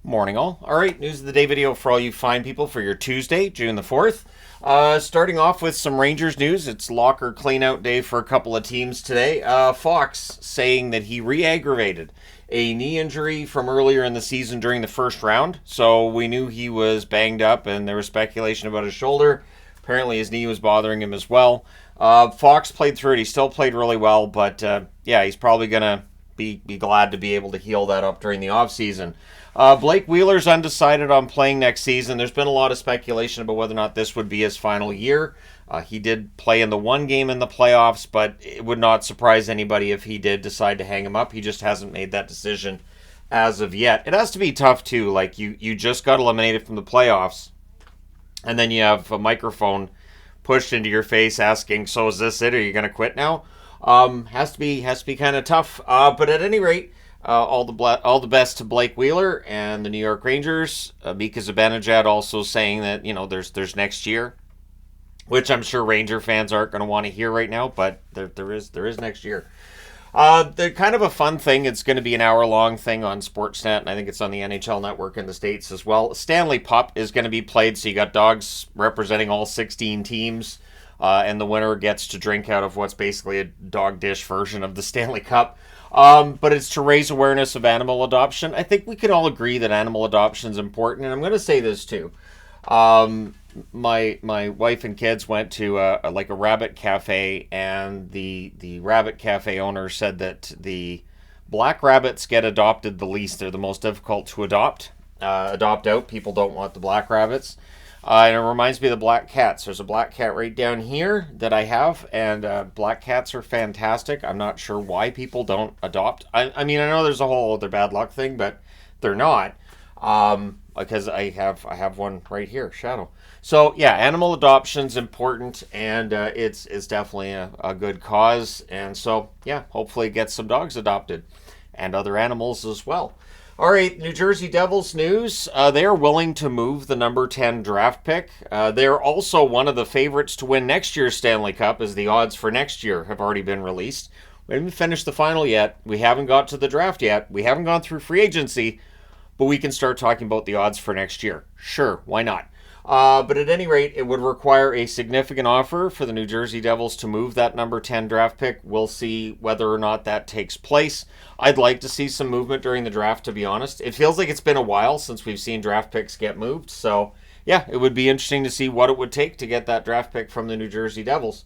Morning all. Alright, news of the day video for all you fine people for your Tuesday, June the 4th. Starting off with some Rangers news. It's locker cleanout day for a couple of teams today. Fox saying that he re-aggravated a knee injury from earlier in the season during the first round. So we knew he was banged up and there was speculation about his shoulder. Apparently his knee was bothering him as well. Fox played through it. He still played really well, but he's probably going to be glad to be able to heal that up during the offseason. Blake Wheeler's undecided on playing next season. There's been a lot of speculation about whether or not this would be his final year. He did play in the one game in the playoffs, but it would not surprise anybody if he did decide to hang him up. He just hasn't made that decision as of yet. It has to be tough, too. Like, you just got eliminated from the playoffs, and then you have a microphone pushed into your face asking, so is this it? Are you going to quit now? Has to be kind of tough. But at any rate, all the best to Blake Wheeler and the New York Rangers. Mika Zibanejad also saying that there's next year, which I'm sure Ranger fans aren't going to want to hear right now, but there is next year. They're kind of a fun thing. It's going to be an hour-long thing on Sportsnet, and I think it's on the NHL Network in the States as well. Stanley Cup is going to be played, so you got dogs representing all 16 teams, and the winner gets to drink out of what's basically a dog dish version of the Stanley Cup. But it's to raise awareness of animal adoption. I think we can all agree that animal adoption is important, and I'm going to say this too. My wife and kids went to a rabbit cafe, and the rabbit cafe owner said that the black rabbits get adopted the least. They're the most difficult to adopt out. People don't want the black rabbits. And it reminds me of the black cats. There's a black cat right down here that I have, and black cats are fantastic. I'm not sure why people don't adopt. I mean, I know there's a whole other bad luck thing, but they're not. Because I have one right here, Shadow. So yeah, animal adoption's important, and it's definitely a good cause. And so yeah, hopefully get some dogs adopted and other animals as well. All right, New Jersey Devils news. They are willing to move the number 10 draft pick. They're also one of the favorites to win next year's Stanley Cup, as the odds for next year have already been released. We haven't finished the final yet. We haven't got to the draft yet. We haven't gone through free agency, but we can start talking about the odds for next year. Sure, why not? But at any rate, it would require a significant offer for the New Jersey Devils to move that number 10 draft pick. We'll see whether or not that takes place. I'd like to see some movement during the draft, to be honest. It feels like it's been a while since we've seen draft picks get moved. So, yeah, it would be interesting to see what it would take to get that draft pick from the New Jersey Devils.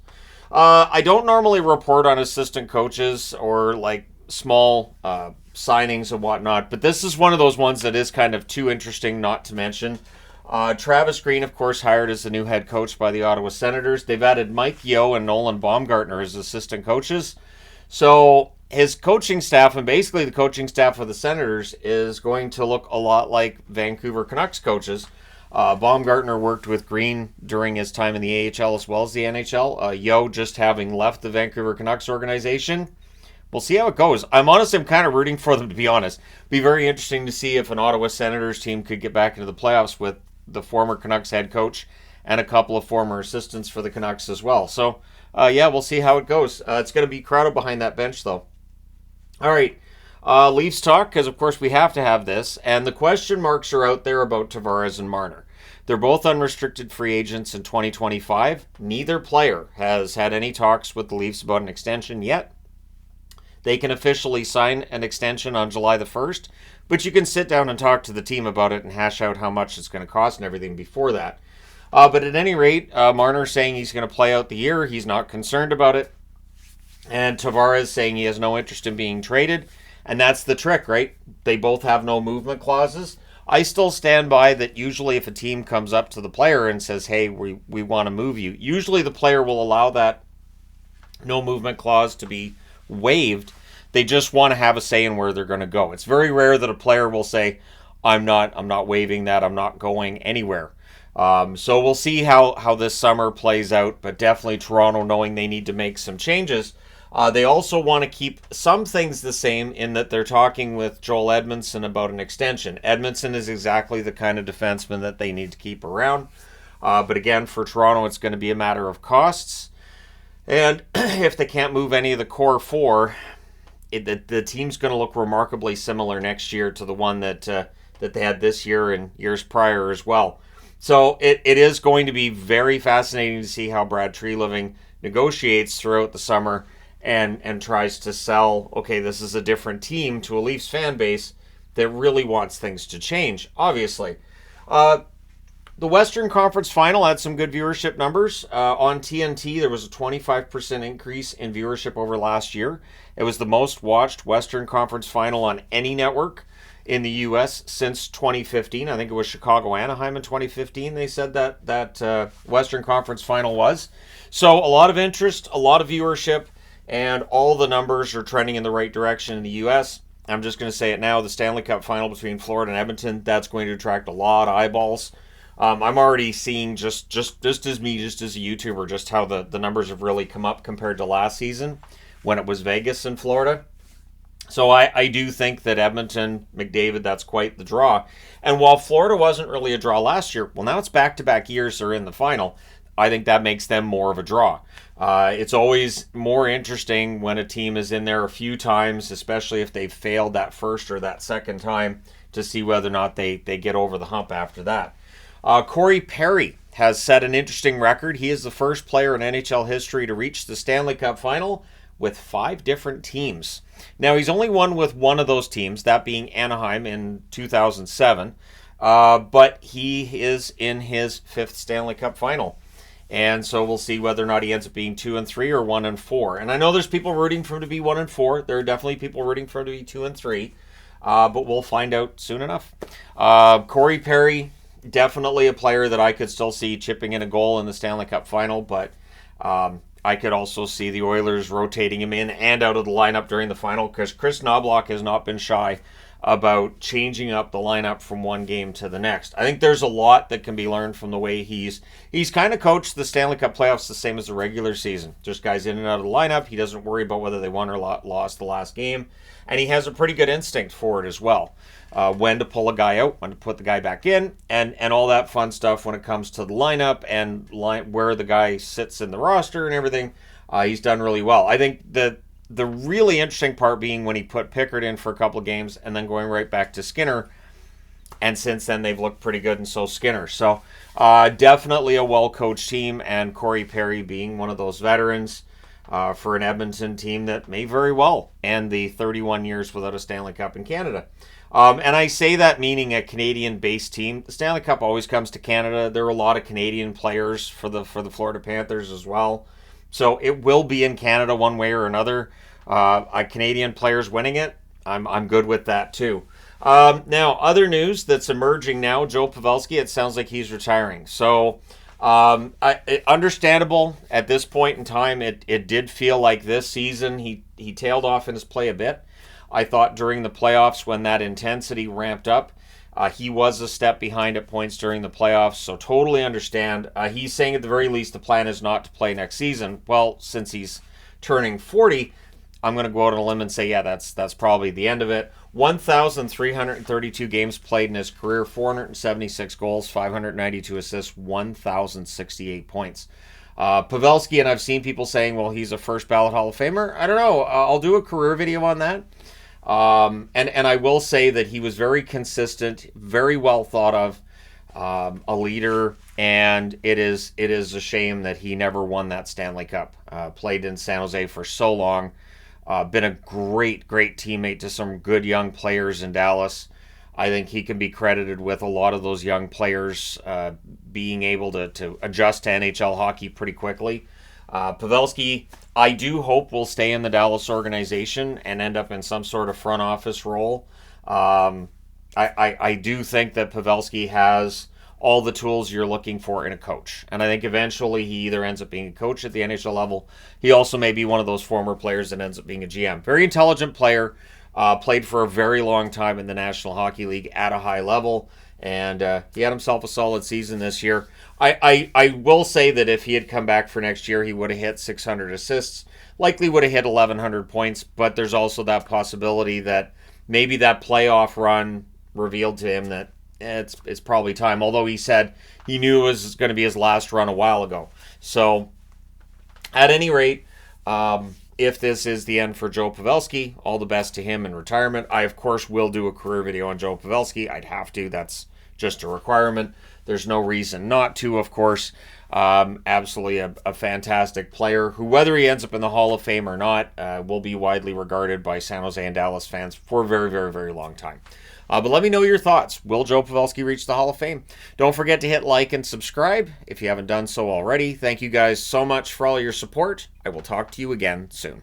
I don't normally report on assistant coaches or, small signings and whatnot, but this is one of those ones that is kind of too interesting not to mention. Travis Green, of course, hired as the new head coach by the Ottawa Senators. They've added Mike Yeo and Nolan Baumgartner as assistant coaches. So his coaching staff, and basically the coaching staff of the Senators, is going to look a lot like Vancouver Canucks coaches. Baumgartner worked with Green during his time in the AHL as well as the NHL. Yeo just having left the Vancouver Canucks organization. We'll see how it goes. I'm kind of rooting for them, to be honest. Be very interesting to see if an Ottawa Senators team could get back into the playoffs with the former Canucks head coach and a couple of former assistants for the Canucks as well. So, we'll see how it goes. It's going to be crowded behind that bench, though. All right, Leafs talk, because, of course, we have to have this. And the question marks are out there about Tavares and Marner. They're both unrestricted free agents in 2025. Neither player has had any talks with the Leafs about an extension yet. They can officially sign an extension on July the 1st, but you can sit down and talk to the team about it and hash out how much it's going to cost and everything before that. But at any rate, Marner's saying he's going to play out the year. He's not concerned about it. And Tavares saying he has no interest in being traded. And that's the trick, right? They both have no movement clauses. I still stand by that usually if a team comes up to the player and says, hey, we want to move you, usually the player will allow that no movement clause to be waived. They just want to have a say in where they're going to go. It's very rare that a player will say, I'm not waiving that, I'm not going anywhere. So we'll see how this summer plays out, but definitely Toronto, knowing they need to make some changes. They also want to keep some things the same in that they're talking with Joel Edmondson about an extension. Edmondson is exactly the kind of defenseman that they need to keep around. But again, for Toronto, it's going to be a matter of costs. And if they can't move any of the core four, the team's going to look remarkably similar next year to the one that that they had this year and years prior as well. So it is going to be very fascinating to see how Brad Treliving negotiates throughout the summer and tries to sell, okay, this is a different team to a Leafs fan base that really wants things to change, obviously. The Western Conference Final had some good viewership numbers. On TNT, there was a 25% increase in viewership over last year. It was the most watched Western Conference Final on any network in the U.S. since 2015. I think it was Chicago-Anaheim in 2015. They said that Western Conference Final was. So a lot of interest, a lot of viewership, and all the numbers are trending in the right direction in the U.S. I'm just going to say it now. The Stanley Cup Final between Florida and Edmonton, that's going to attract a lot of eyeballs. I'm already seeing just as a YouTuber, just how the numbers have really come up compared to last season when it was Vegas and Florida. So I do think that Edmonton, McDavid, that's quite the draw. And while Florida wasn't really a draw last year, well, now it's back-to-back years they're in the final. I think that makes them more of a draw. It's always more interesting when a team is in there a few times, especially if they've failed that first or that second time, to see whether or not they get over the hump after that. Corey Perry has set an interesting record. He is the first player in NHL history to reach the Stanley Cup Final with 5 different teams. Now, he's only won with one of those teams, that being Anaheim in 2007, but he is in his 5th Stanley Cup Final. And so we'll see whether or not he ends up being 2-3 or 1-4. And I know there's people rooting for him to be 1-4. There are definitely people rooting for him to be 2-3. But we'll find out soon enough. Corey Perry, definitely a player that I could still see chipping in a goal in the Stanley Cup Final, but I could also see the Oilers rotating him in and out of the lineup during the final, because Chris Knobloch has not been shy about changing up the lineup from one game to the next. I think there's a lot that can be learned from the way he's kind of coached the Stanley Cup playoffs the same as the regular season. Just guys in and out of the lineup. He doesn't worry about whether they won or lost the last game, and he has a pretty good instinct for it as well. When to pull a guy out, when to put the guy back in, and all that fun stuff when it comes to the lineup and where the guy sits in the roster and everything. He's done really well. I think the really interesting part being when he put Pickard in for a couple of games and then going right back to Skinner. And since then, they've looked pretty good, and so Skinner. So definitely a well-coached team, and Corey Perry being one of those veterans for an Edmonton team that may very well end the 31 years without a Stanley Cup in Canada. And I say that meaning a Canadian-based team. The Stanley Cup always comes to Canada. There are a lot of Canadian players for the Florida Panthers as well. So it will be in Canada one way or another. Canadian players winning it, I'm good with that too. Now, other news that's emerging now, Joe Pavelski, it sounds like he's retiring. So understandable at this point in time. It did feel like this season he tailed off in his play a bit. I thought during the playoffs when that intensity ramped up, he was a step behind at points during the playoffs, so totally understand. He's saying at the very least the plan is not to play next season. Well, since he's turning 40, I'm going to go out on a limb and say, yeah, that's probably the end of it. 1,332 games played in his career, 476 goals, 592 assists, 1,068 points. Pavelski, and I've seen people saying, well, he's a first ballot Hall of Famer. I don't know. I'll do a career video on that. And I will say that he was very consistent, very well thought of, a leader, and it is a shame that he never won that Stanley Cup. Played in San Jose for so long, been a great teammate to some good young players in Dallas. I think he can be credited with a lot of those young players being able to adjust to NHL hockey pretty quickly. Pavelski, I do hope will stay in the Dallas organization and end up in some sort of front office role. I do think that Pavelski has all the tools you're looking for in a coach. And I think eventually he either ends up being a coach at the NHL level. He also may be one of those former players that ends up being a GM. Very intelligent player, played for a very long time in the National Hockey League at a high level. And he had himself a solid season this year. I will say that if he had come back for next year, he would have hit 600 assists, likely would have hit 1,100 points, but there's also that possibility that maybe that playoff run revealed to him that it's probably time, although he said he knew it was going to be his last run a while ago. So, at any rate, if this is the end for Joe Pavelski, all the best to him in retirement. I, of course, will do a career video on Joe Pavelski. I'd have to. That's just a requirement. There's no reason not to, of course. Absolutely a fantastic player who, whether he ends up in the Hall of Fame or not, will be widely regarded by San Jose and Dallas fans for a very, very, very long time. But let me know your thoughts. Will Joe Pavelski reach the Hall of Fame? Don't forget to hit like and subscribe if you haven't done so already. Thank you guys so much for all your support. I will talk to you again soon.